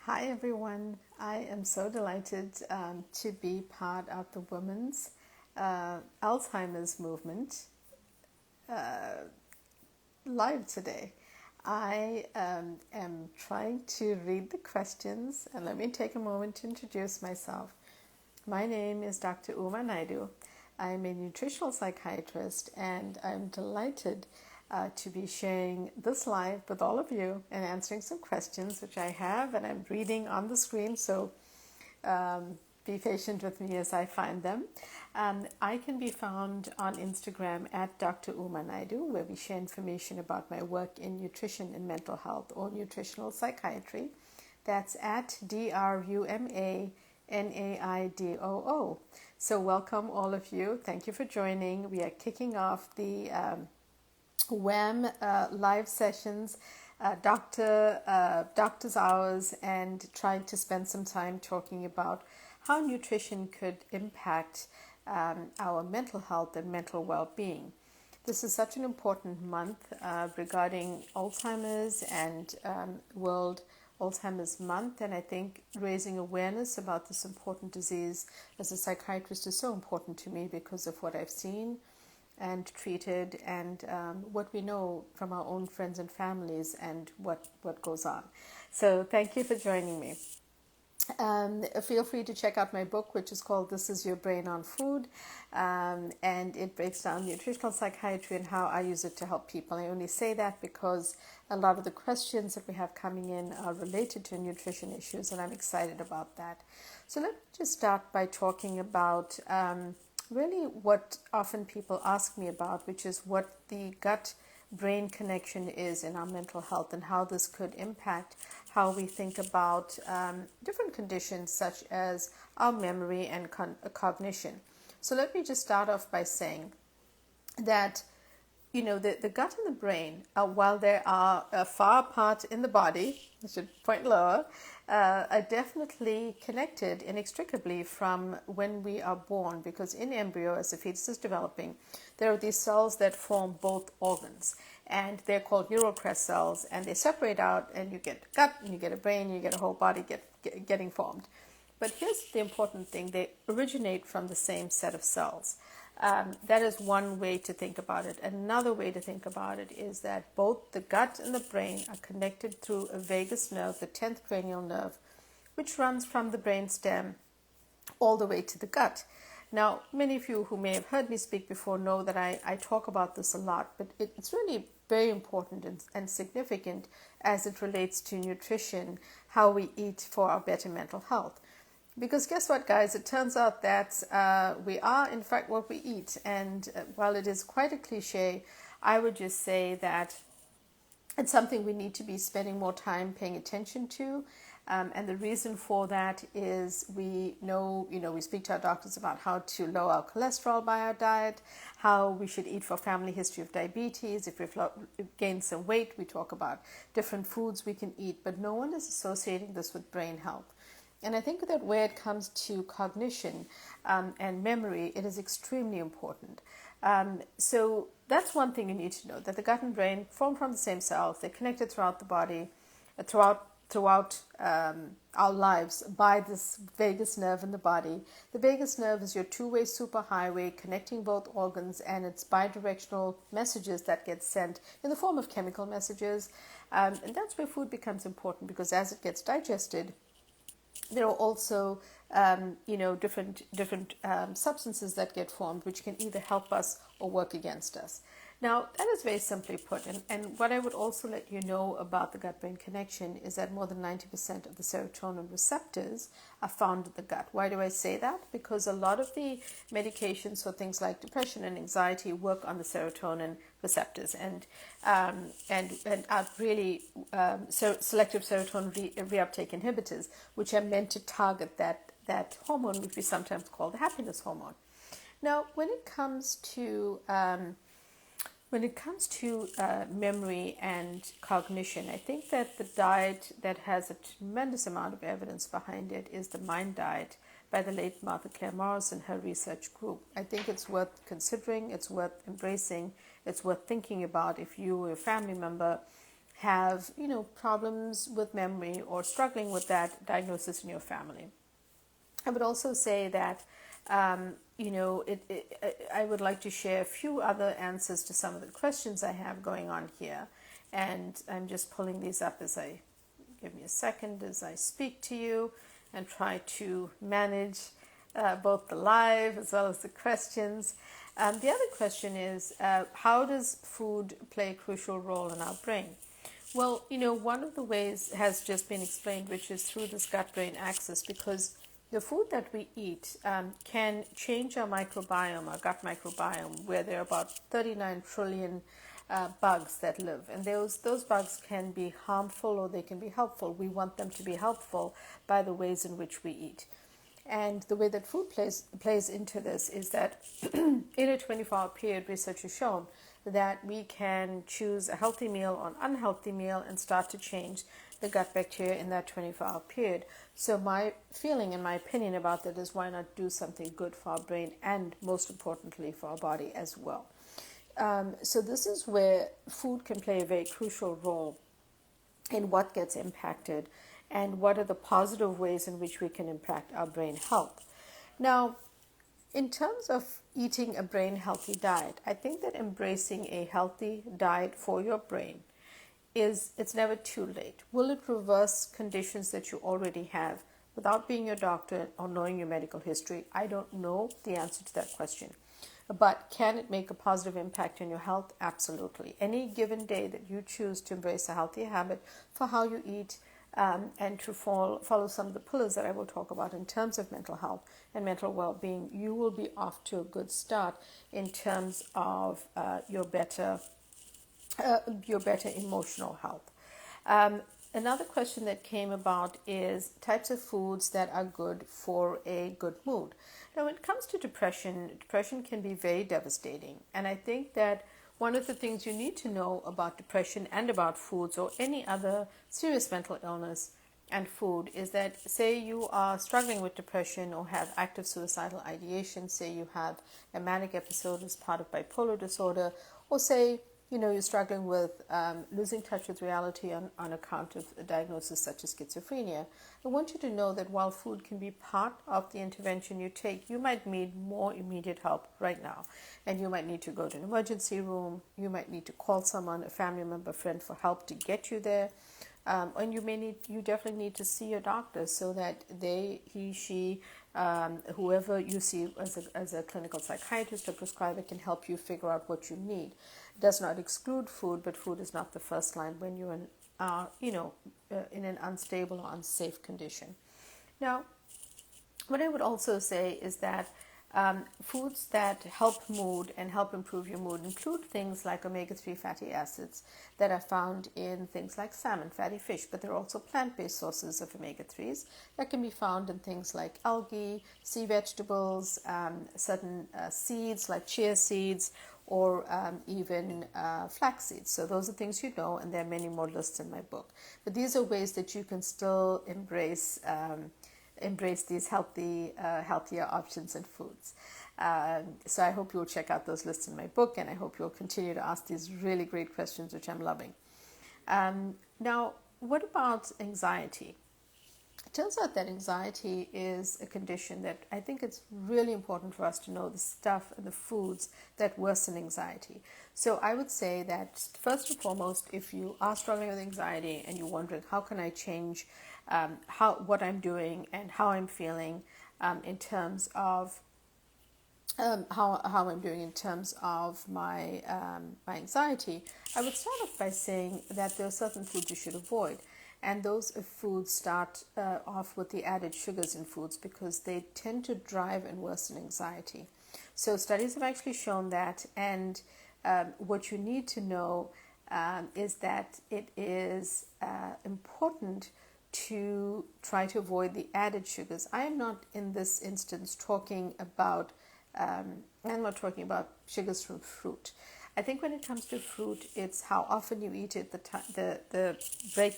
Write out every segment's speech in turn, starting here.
Hi everyone, I am so delighted to be part of the Women's Alzheimer's Movement live today. I am trying to read the questions, and let me take a moment to introduce myself. My name is Dr. Naidoo. I'm a nutritional psychiatrist, and I'm delighted to be sharing this live with all of you and answering some questions which I have, and I'm reading on the screen, so be patient with me as I find them. I can be found on Instagram at Dr. Naidoo, where we share information about my work in nutrition and mental health or nutritional psychiatry. That's at DRUMANAIDOO. So welcome all of you. Thank you for joining. We are kicking off the WAM live sessions, doctor's hours, and trying to spend some time talking about how nutrition could impact our mental health and mental well-being. This is such an important month regarding Alzheimer's and World Alzheimer's Month, and I think raising awareness about this important disease as a psychiatrist is so important to me because of what I've seen and treated and what we know from our own friends and families and what goes on. So thank you for joining me. Feel free to check out my book, which is called This Is Your Brain on Food, and it breaks down nutritional psychiatry and how I use it to help people. I only say that because a lot of the questions that we have coming in are related to nutrition issues, and I'm excited about that. So let me just start by talking about really what often people ask me about, which is what the gut-brain connection is in our mental health and how this could impact how we think about different conditions such as our memory and cognition. So let me just start off by saying that the gut and the brain, while they are far apart in the body, I should point lower, are definitely connected inextricably from when we are born, because in embryo, as the fetus is developing, there are these cells that form both organs, and they're called neurocrest cells, and they separate out, and you get a gut, and you get a brain, you get a whole body getting formed. But here's the important thing: they originate from the same set of cells. That is one way to think about it. Another way to think about it is that both the gut and the brain are connected through a vagus nerve, the 10th cranial nerve, which runs from the brain stem all the way to the gut. Now, many of you who may have heard me speak before know that I talk about this a lot, but it's really very important and significant as it relates to nutrition, how we eat for our better mental health. Because guess what, guys? It turns out that we are, in fact, what we eat. And while it is quite a cliche, I would just say that it's something we need to be spending more time paying attention to. And the reason for that is we know, we speak to our doctors about how to lower our cholesterol by our diet, how we should eat for family history of diabetes. If we've gained some weight, we talk about different foods we can eat, but no one is associating this with brain health. And I think that where it comes to cognition and memory, it is extremely important. So that's one thing you need to know, that the gut and brain form from the same cells. They're connected throughout the body, throughout our lives by this vagus nerve in the body. The vagus nerve is your two-way superhighway connecting both organs, and it's bidirectional messages that get sent in the form of chemical messages. And that's where food becomes important, because as it gets digested, there are also, different substances that get formed, which can either help us or work against us. Now, that is very simply put. And what I would also let you know about the gut-brain connection is that more than 90% of the serotonin receptors are found in the gut. Why do I say that? Because a lot of the medications for things like depression and anxiety work on the serotonin receptors and are really selective serotonin reuptake inhibitors, which are meant to target that hormone, which we sometimes call the happiness hormone. Now, when it comes to memory and cognition, I think that the diet that has a tremendous amount of evidence behind it is the MIND diet by the late Martha Claire Morris and her research group. I think it's worth considering, it's worth embracing, it's worth thinking about if you or a family member have, problems with memory or struggling with that diagnosis in your family. I would also say that, I would like to share a few other answers to some of the questions I have going on here. And I'm just pulling these up give me a second as I speak to you and try to manage both the live as well as the questions. The other question is, how does food play a crucial role in our brain? Well, one of the ways has just been explained, which is through this gut-brain axis, because the food that we eat can change our microbiome, our gut microbiome, where there are about 39 trillion bugs that live. And those bugs can be harmful or they can be helpful. We want them to be helpful by the ways in which we eat. And the way that food plays into this is that in a 24-hour period, research has shown that we can choose a healthy meal or an unhealthy meal and start to change the gut bacteria in that 24-hour period. So my feeling and my opinion about that is, why not do something good for our brain and, most importantly, for our body as well. So this is where food can play a very crucial role in what gets impacted and what are the positive ways in which we can impact our brain health. Now, in terms of eating a brain healthy diet, I think that embracing a healthy diet for your brain it's never too late. Will it reverse conditions that you already have without being your doctor or knowing your medical history? I don't know the answer to that question. But can it make a positive impact on your health? Absolutely. Any given day that you choose to embrace a healthy habit for how you eat, and to follow some of the pillars that I will talk about in terms of mental health and mental well-being, you will be off to a good start in terms of your better emotional health. Another question that came about is types of foods that are good for a good mood. Now, when it comes to depression can be very devastating. And I think that one of the things you need to know about depression and about foods or any other serious mental illness and food is that, say you are struggling with depression or have active suicidal ideation, say you have a manic episode as part of bipolar disorder, or say you're struggling with losing touch with reality on account of a diagnosis such as schizophrenia. I want you to know that while food can be part of the intervention you take, you might need more immediate help right now. And you might need to go to an emergency room. You might need to call someone, a family member, friend, for help to get you there. And you definitely need to see your doctor so that he, she, whoever you see as a clinical psychiatrist or prescriber can help you figure out what you need. It does not exclude food, but food is not the first line when you're in an unstable or unsafe condition. Now, what I would also say is that foods that help mood and help improve your mood include things like omega-3 fatty acids that are found in things like salmon, fatty fish, but there are also plant-based sources of omega-3s that can be found in things like algae, sea vegetables, certain seeds like chia seeds, or even flax seeds. So those are things and there are many more lists in my book. But these are ways that you can still embrace these healthier options and foods. So I hope you'll check out those lists in my book, and I hope you'll continue to ask these really great questions, which I'm loving. Now, what about anxiety? It turns out that anxiety is a condition that I think it's really important for us to know the stuff and the foods that worsen anxiety. So I would say that first and foremost, if you are struggling with anxiety and you're wondering how can I change what I'm doing and how I'm feeling in terms of how I'm doing in terms of my anxiety, I would start off by saying that there are certain foods you should avoid. And those foods start off with the added sugars in foods because they tend to drive and worsen anxiety. So studies have actually shown that, and what you need to know is that it is important to try to avoid the added sugars. I am not in this instance talking about sugars from fruit. I think when it comes to fruit, it's how often you eat it, the break,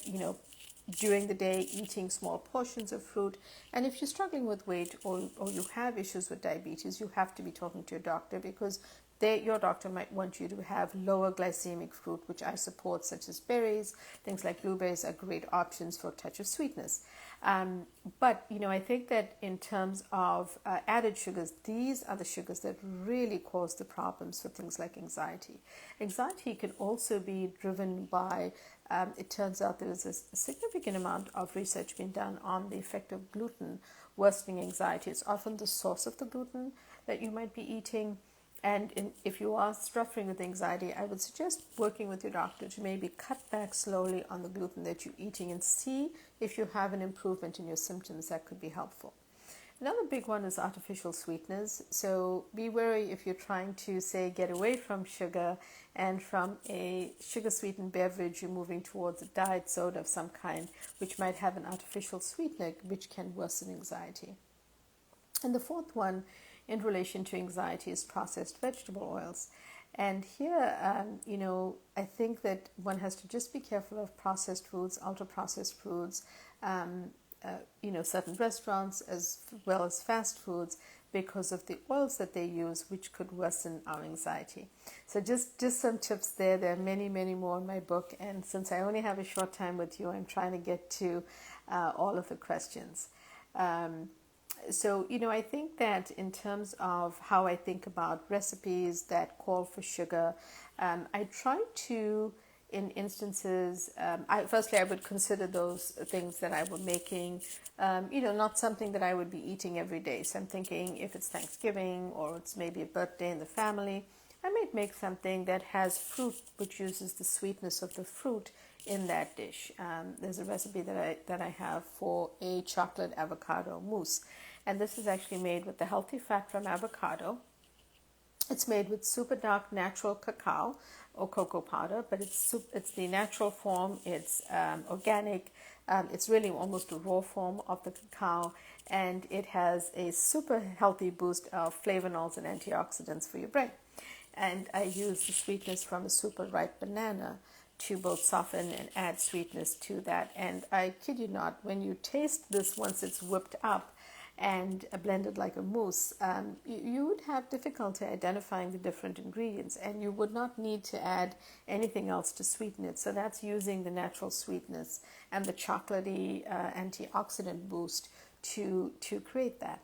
during the day, eating small portions of fruit. And if you're struggling with weight or you have issues with diabetes, you have to be talking to your doctor because your doctor might want you to have lower glycemic fruit, which I support, such as berries. Things like blueberries are great options for a touch of sweetness. But, I think that in terms of added sugars, these are the sugars that really cause the problems for things like anxiety. Anxiety can also be driven by, it turns out there is a significant amount of research being done on the effect of gluten worsening anxiety. It's often the source of the gluten that you might be eating. And if you are suffering with anxiety, I would suggest working with your doctor to maybe cut back slowly on the gluten that you're eating and see if you have an improvement in your symptoms. That could be helpful. Another big one is artificial sweeteners. So be wary if you're trying to, say, get away from sugar, and from a sugar-sweetened beverage, you're moving towards a diet soda of some kind, which might have an artificial sweetener, which can worsen anxiety. And the fourth one in relation to anxiety is processed vegetable oils. And here, I think that one has to just be careful of processed foods, ultra-processed foods, certain restaurants as well as fast foods, because of the oils that they use, which could worsen our anxiety. So just some tips there. There are many, many more in my book. And since I only have a short time with you, I'm trying to get to all of the questions. So, I think that in terms of how I think about recipes that call for sugar, I try to, in instances, firstly, I would consider those things that I were making, not something that I would be eating every day. So I'm thinking if it's Thanksgiving or it's maybe a birthday in the family, I might make something that has fruit, which uses the sweetness of the fruit in that dish. There's a recipe that I have for a chocolate avocado mousse. And this is actually made with the healthy fat from avocado. It's made with super dark natural cacao or cocoa powder, but it's the natural form. It's organic. It's really almost a raw form of the cacao, and it has a super healthy boost of flavonols and antioxidants for your brain. And I use the sweetness from a super ripe banana to both soften and add sweetness to that. And I kid you not, when you taste this once it's whipped up and blended like a mousse, you would have difficulty identifying the different ingredients, and you would not need to add anything else to sweeten it. So that's using the natural sweetness and the chocolatey antioxidant boost to create that.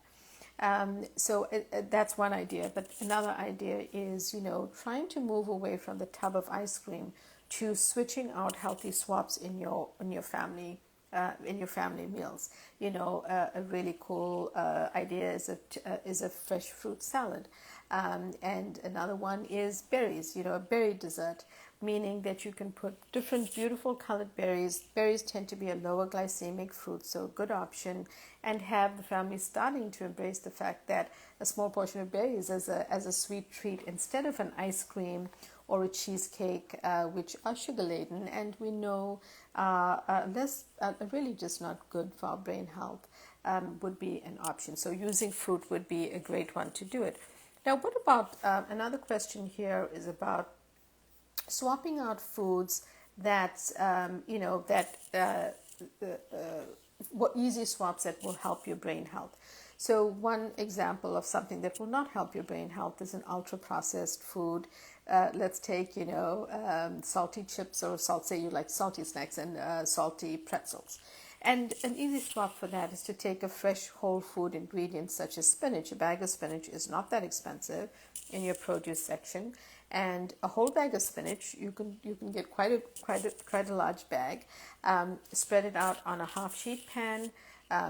So that's one idea. But another idea is, trying to move away from the tub of ice cream to switching out healthy swaps in your family meals. A really cool idea is a fresh fruit salad. And another one is berries, a berry dessert, meaning that you can put different beautiful colored berries. Berries tend to be a lower glycemic fruit, so a good option, and have the family starting to embrace the fact that a small portion of berries as a sweet treat instead of an ice cream or a cheesecake, which are sugar laden, and we know really just not good for our brain health, would be an option. So using fruit would be a great one to do it. Now, what about another question here is about swapping out foods what easy swaps that will help your brain health. So one example of something that will not help your brain health is an ultra-processed food. Let's take, salty chips, or say you like salty snacks, and salty pretzels. And an easy swap for that is to take a fresh whole food ingredient such as spinach. A bag of spinach is not that expensive in your produce section, and a whole bag of spinach, you can get quite a large bag. Spread it out on a half sheet pan.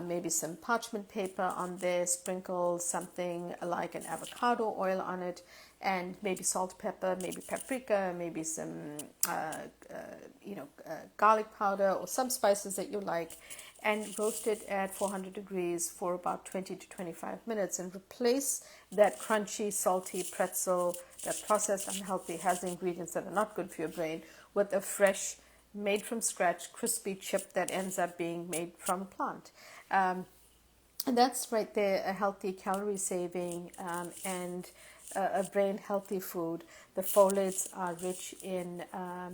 Maybe some parchment paper on there, sprinkle something like an avocado oil on it, and maybe salt, pepper, maybe paprika, maybe some garlic powder or some spices that you like, and roast it at 400 degrees for about 20 to 25 minutes, and replace that crunchy, salty pretzel, that processed, unhealthy, has ingredients that are not good for your brain, with a fresh, made from scratch, crispy chip that ends up being made from a plant. And that's right there, a healthy calorie saving and a brain healthy food. The folates are rich in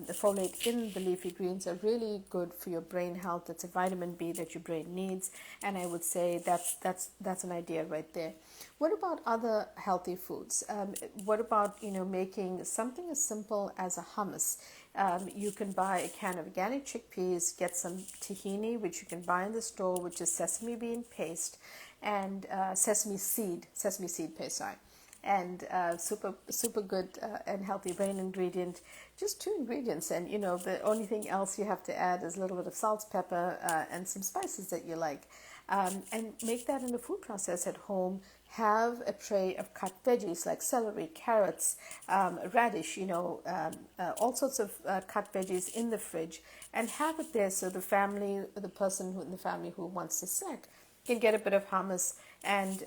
the folate in the leafy greens are really good for your brain health. It's a vitamin B that your brain needs, and I would say that's an idea right there. What about other healthy foods? What about making something as simple as a hummus? You can buy a can of organic chickpeas, get some tahini, which you can buy in the store, which is sesame bean paste and sesame seed paste, sorry, and super good and healthy brain ingredient. Just two ingredients, and the only thing else you have to add is a little bit of salt, pepper, and some spices that you like, and make that in a food processor at home. Have a tray of cut veggies like celery, carrots, radish, all sorts of cut veggies in the fridge, and have it there so the person in the family who wants to snack can get a bit of hummus and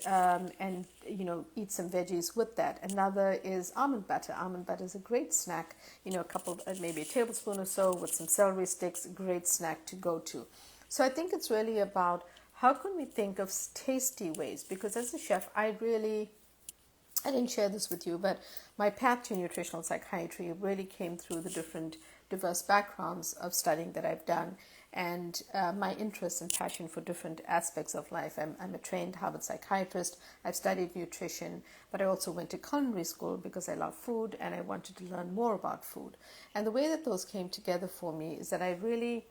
eat some veggies with that. Another is almond butter. Almond butter is a great snack. A couple, maybe a tablespoon or so with some celery sticks. Great snack to go to. So I think it's really about how can we think of tasty ways, because as a chef, I didn't share this with you, but my path to nutritional psychiatry really came through the different diverse backgrounds of studying that I've done, and my interest and passion for different aspects of life. I'm a trained Harvard psychiatrist. I've studied nutrition, but I also went to culinary school because I love food and I wanted to learn more about food. And the way that those came together for me is that I really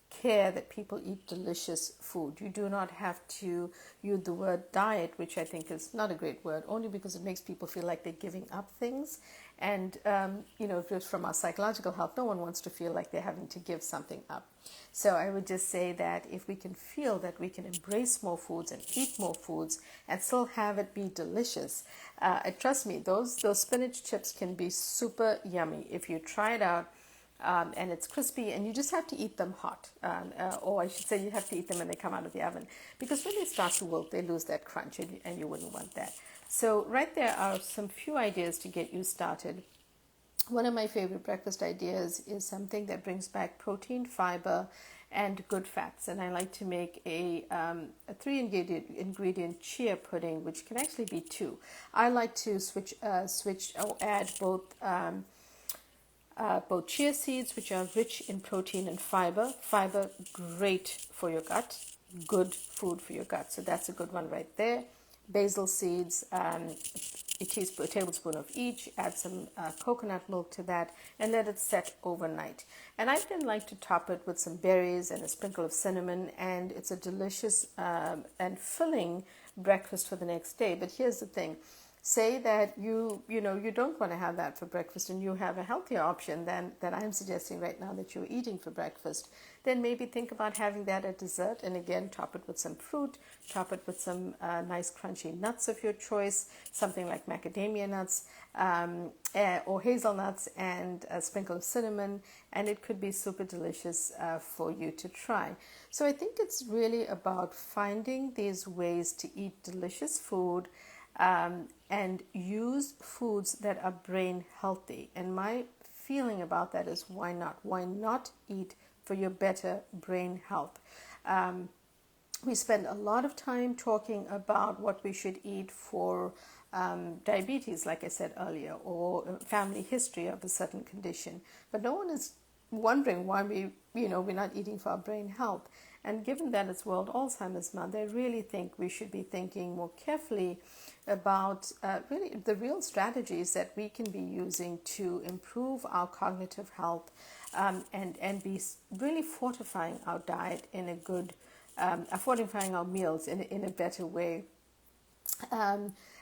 care that people eat delicious food. You do not have to use the word diet, which I think is not a great word, only because it makes people feel like they're giving up things. And, just from our psychological health, no one wants to feel like they're having to give something up. So I would just say that if we can feel that we can embrace more foods and eat more foods and still have it be delicious, trust me, those spinach chips can be super yummy if you try it out. And it's crispy, and you just have to eat them hot, or I should say you have to eat them when they come out of the oven, because when they start to wilt, they lose that crunch, and you wouldn't want that. So right there are some few ideas to get you started. One of my favorite breakfast ideas is something that brings back protein, fiber, and good fats, and I like to make a 3 ingredient chia pudding, which can actually be 2. I like to switch or add both chia seeds, which are rich in protein and fiber. Fiber, great for your gut, good food for your gut. So that's a good one right there. Basil seeds, a tablespoon of each. Add some coconut milk to that and let it set overnight. And I then like to top it with some berries and a sprinkle of cinnamon, and it's a delicious and filling breakfast for the next day. But here's the thing. Say that you don't want to have that for breakfast and you have a healthier option than that I'm suggesting right now that you're eating for breakfast, then maybe think about having that at dessert, and again top it with some fruit, top it with some nice crunchy nuts of your choice, something like macadamia nuts or hazelnuts, and a sprinkle of cinnamon, and it could be super delicious for you to try. So I think it's really about finding these ways to eat delicious food, and use foods that are brain healthy. And my feeling about that is why not? Why not eat for your better brain health? We spend a lot of time talking about what we should eat for diabetes, like I said earlier, or family history of a certain condition. But no one is wondering why we're not eating for our brain health. And given that it's World Alzheimer's Month, I really think we should be thinking more carefully about really the real strategies that we can be using to improve our cognitive health, and be really fortifying our diet in a good, fortifying our meals in a better way.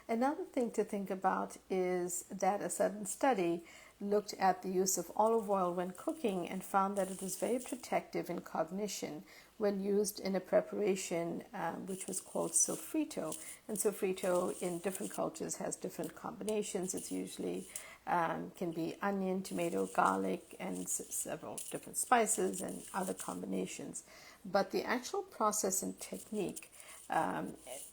Another thing to think about is that a certain study looked at the use of olive oil when cooking and found that it was very protective in cognition when used in a preparation which was called sofrito. And sofrito in different cultures has different combinations. It's usually can be onion, tomato, garlic, and several different spices and other combinations. But the actual process and technique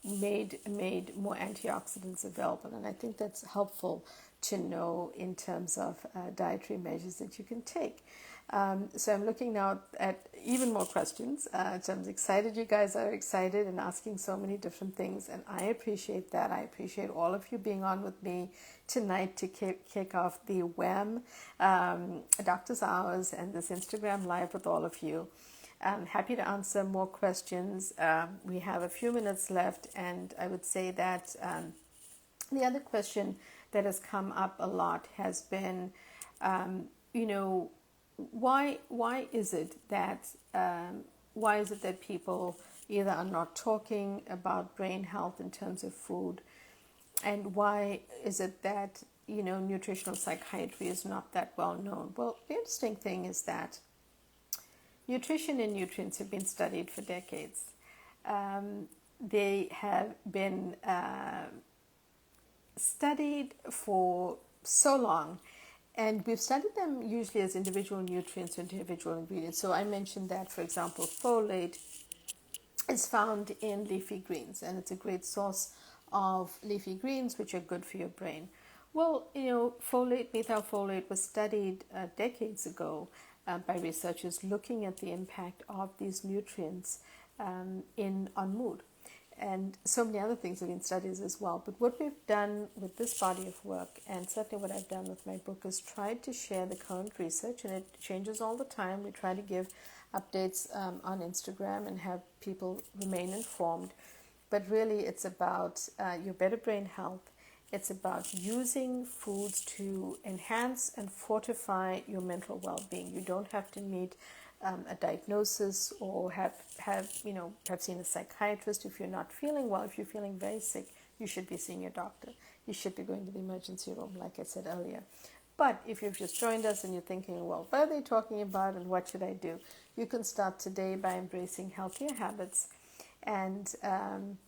made more antioxidants available, and I think that's helpful to know in terms of dietary measures that you can take. So I'm looking now at even more questions. So I'm excited you guys are excited and asking so many different things, and I appreciate that. I appreciate all of you being on with me tonight to kick off the WHAM Doctor's Hours and this Instagram Live with all of you. I'm happy to answer more questions. We have a few minutes left, and I would say that the other question that has come up a lot has been, you know, why is it that people either are not talking about brain health in terms of food, and why is it that nutritional psychiatry is not that well known? Well, the interesting thing is that nutrition and nutrients have been studied for decades. They have been studied for so long, and we've studied them usually as individual nutrients, individual ingredients. So I mentioned that, for example, folate is found in leafy greens, and it's a great source of leafy greens, which are good for your brain. Well, folate, methylfolate was studied decades ago by researchers looking at the impact of these nutrients on mood. And so many other things have been studied as well. But what we've done with this body of work, and certainly what I've done with my book, is tried to share the current research, and it changes all the time. We try to give updates on Instagram and have people remain informed. But really, it's about your better brain health. It's about using foods to enhance and fortify your mental well-being. You don't have to meet a diagnosis or have seen a psychiatrist if you're not feeling well. If you're feeling very sick, you should be seeing your doctor. You should be going to the emergency room, like I said earlier. But if you've just joined us and you're thinking, well, what are they talking about and what should I do? You can start today by embracing healthier habits and and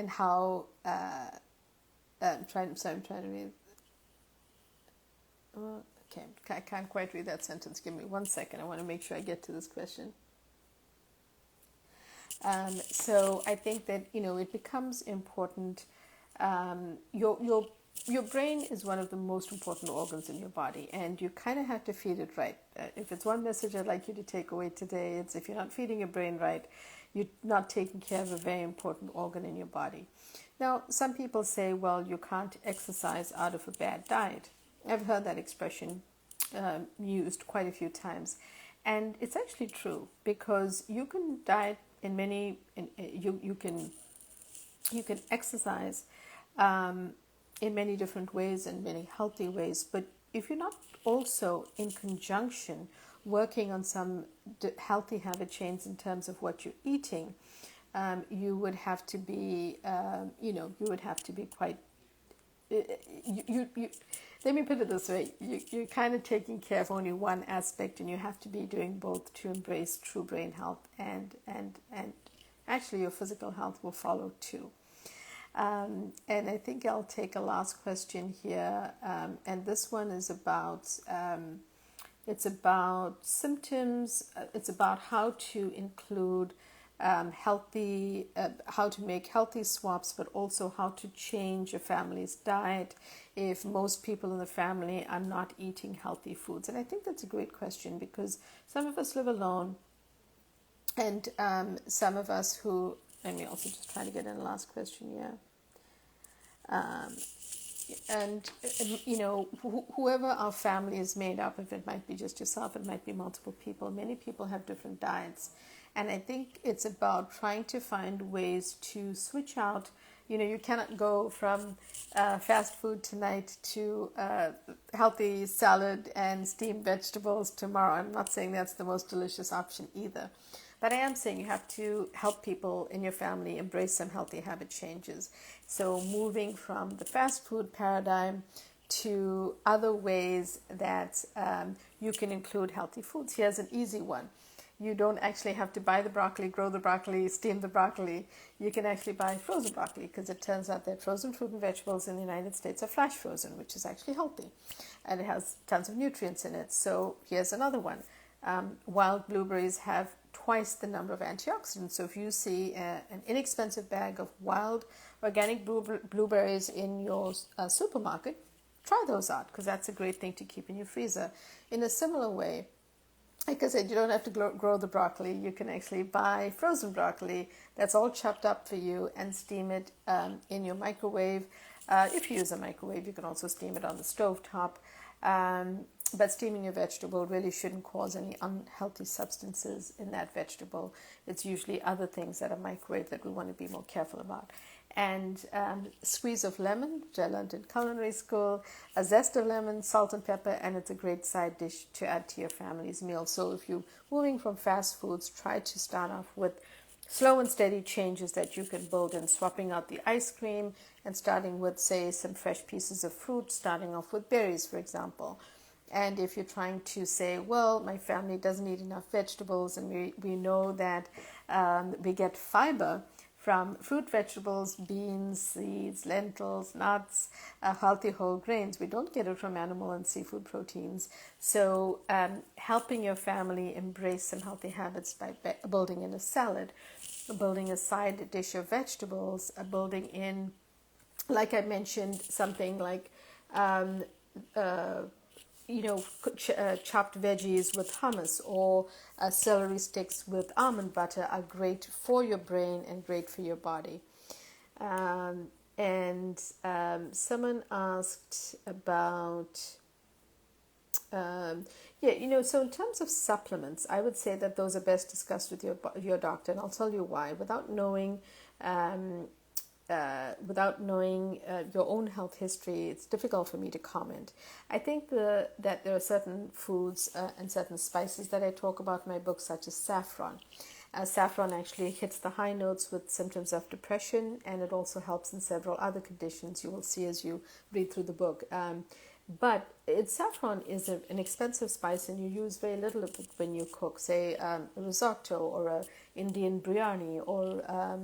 how I'm trying to read. Okay, I can't quite read that sentence. Give me 1 second. I want to make sure I get to this question. So I think that it becomes important. Your brain is one of the most important organs in your body, and you kind of have to feed it right. If it's one message I'd like you to take away today, it's if you're not feeding your brain right, you're not taking care of a very important organ in your body. Now, some people say, well, you can't exercise out of a bad diet. I've heard that expression used quite a few times, and it's actually true, because you can diet in many. You can exercise in many different ways and many healthy ways, but if you're not also in conjunction working on some healthy habit change in terms of what you're eating, you would have to be quite. Let me put it this way: you're kind of taking care of only one aspect, and you have to be doing both to embrace true brain health, and actually your physical health will follow too. And I think I'll take a last question here, and this one is about it's about symptoms. It's about how to include how to make healthy swaps, but also how to change a family's diet if most people in the family are not eating healthy foods. And I think that's a great question, because some of us live alone, and some of us who, let me also just try to get in the last question here. Whoever our family is made up of, it might be just yourself, it might be multiple people. Many people have different diets. And I think it's about trying to find ways to switch out. You cannot go from fast food tonight to healthy salad and steamed vegetables tomorrow. I'm not saying that's the most delicious option either. But I am saying you have to help people in your family embrace some healthy habit changes. So moving from the fast food paradigm to other ways that you can include healthy foods. Here's an easy one. You don't actually have to buy the broccoli, grow the broccoli, steam the broccoli. You can actually buy frozen broccoli, because it turns out that frozen fruit and vegetables in the United States are flash frozen, which is actually healthy. And it has tons of nutrients in it. So here's another one. Wild blueberries have twice the number of antioxidants. So if you see an inexpensive bag of wild organic blueberries in your supermarket, try those out, because that's a great thing to keep in your freezer. In a similar way, like I said, you don't have to grow the broccoli. You can actually buy frozen broccoli that's all chopped up for you and steam it in your microwave. If you use a microwave, you can also steam it on the stovetop. But steaming your vegetable really shouldn't cause any unhealthy substances in that vegetable. It's usually other things that are microwave that we want to be more careful about. And squeeze of lemon, which I learned in culinary school, a zest of lemon, salt and pepper, and it's a great side dish to add to your family's meal. So if you're moving from fast foods, try to start off with slow and steady changes that you can build in, swapping out the ice cream and starting with, say, some fresh pieces of fruit, starting off with berries, for example. And if you're trying to say, well, my family doesn't eat enough vegetables, and we know that we get fiber from fruit, vegetables, beans, seeds, lentils, nuts, healthy whole grains. We don't get it from animal and seafood proteins. So helping your family embrace some healthy habits by building in a salad, building a side dish of vegetables, building in, like I mentioned, something like chopped veggies with hummus, or celery sticks with almond butter are great for your brain and great for your body. Someone asked about, so in terms of supplements, I would say that those are best discussed with your doctor, and I'll tell you why. Without knowing your own health history, it's difficult for me to comment. I think that there are certain foods and certain spices that I talk about in my book, such as saffron. Saffron actually hits the high notes with symptoms of depression, and it also helps in several other conditions you will see as you read through the book. But saffron is an expensive spice, and you use very little of it when you cook, say a risotto or a Indian biryani or a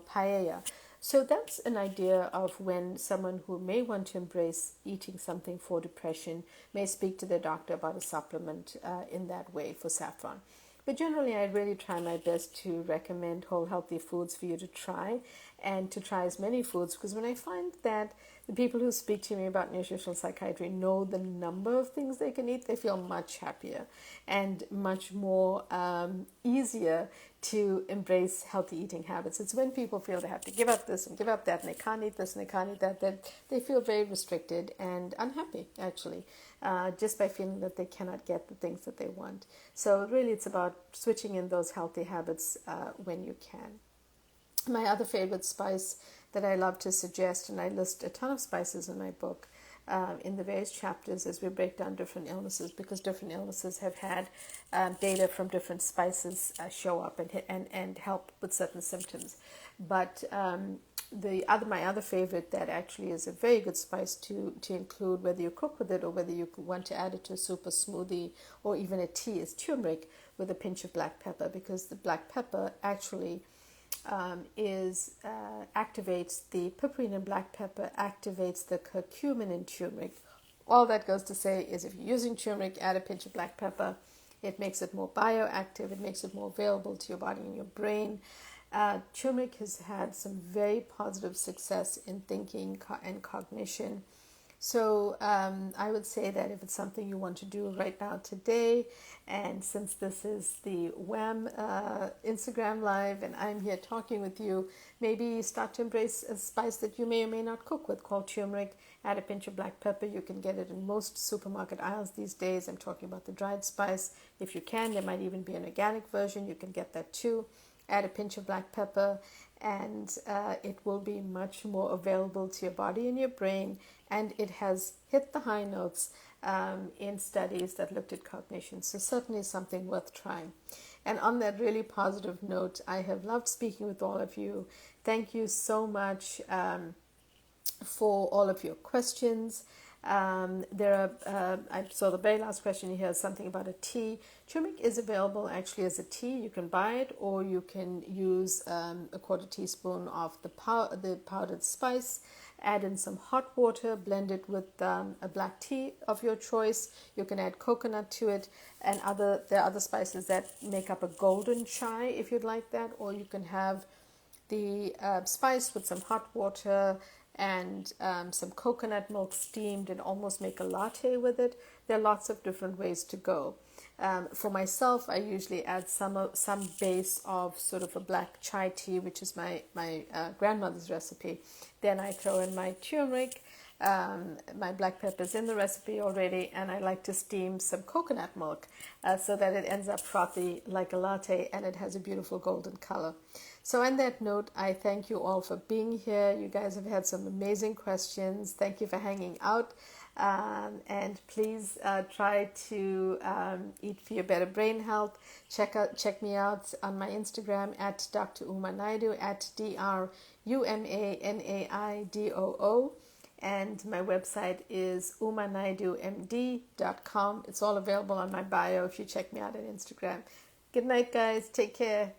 paella. So that's an idea of when someone who may want to embrace eating something for depression may speak to their doctor about a supplement in that way for saffron. But generally, I really try my best to recommend whole healthy foods for you to try, and to try as many foods, because when I find that the people who speak to me about nutritional psychiatry know the number of things they can eat, they feel much happier and much more easier to embrace healthy eating habits. It's when people feel they have to give up this and give up that, and they can't eat this and they can't eat that they feel very restricted and unhappy, actually, just by feeling that they cannot get the things that they want. So really it's about switching in those healthy habits when you can. My other favorite spice that I love to suggest, and I list a ton of spices in my book in the various chapters as we break down different illnesses, because different illnesses have had data from different spices show up and help with certain symptoms. But my other favorite that actually is a very good spice to include, whether you cook with it or whether you want to add it to a soup or smoothie or even a tea, is turmeric with a pinch of black pepper, because the black pepper actually activates the piperine, and black pepper activates the curcumin in turmeric. All that goes to say is, if you're using turmeric, add a pinch of black pepper. It makes it more bioactive. It makes it more available to your body and your brain. Turmeric has had some very positive success in thinking and cognition. So I would say that if it's something you want to do right now today, and since this is the Wham Instagram Live and I'm here talking with you, maybe start to embrace a spice that you may or may not cook with, called turmeric. Add a pinch of black pepper. You can get it in most supermarket aisles these days. I'm talking about the dried spice. If you can, there might even be an organic version. You can get that too. Add a pinch of black pepper, and it will be much more available to your body and your brain, and it has hit the high notes in studies that looked at cognition. So certainly something worth trying. And on that really positive note, I have loved speaking with all of you. Thank you so much for all of your questions. I saw the very last question here is something about a tea. Turmeric is available actually as a tea. You can buy it, or you can use a quarter teaspoon of the powdered spice. Add in some hot water, blend it with a black tea of your choice. You can add coconut to it, and there are other spices that make up a golden chai if you'd like that, or you can have the spice with some hot water and some coconut milk steamed and almost make a latte with it. There are lots of different ways to go. For myself, I usually add some base of sort of a black chai tea, which is my grandmother's recipe. Then I throw in my turmeric, my black pepper's in the recipe already, and I like to steam some coconut milk so that it ends up frothy like a latte and it has a beautiful golden color. So on that note, I thank you all for being here. You guys have had some amazing questions. Thank you for hanging out. And please try to eat for your better brain health. Check me out on my Instagram at Dr. Uma Naidoo, at DrUmanaidoo. And my website is umanaidoomd.com. It's all available on my bio if you check me out on Instagram. Good night, guys. Take care.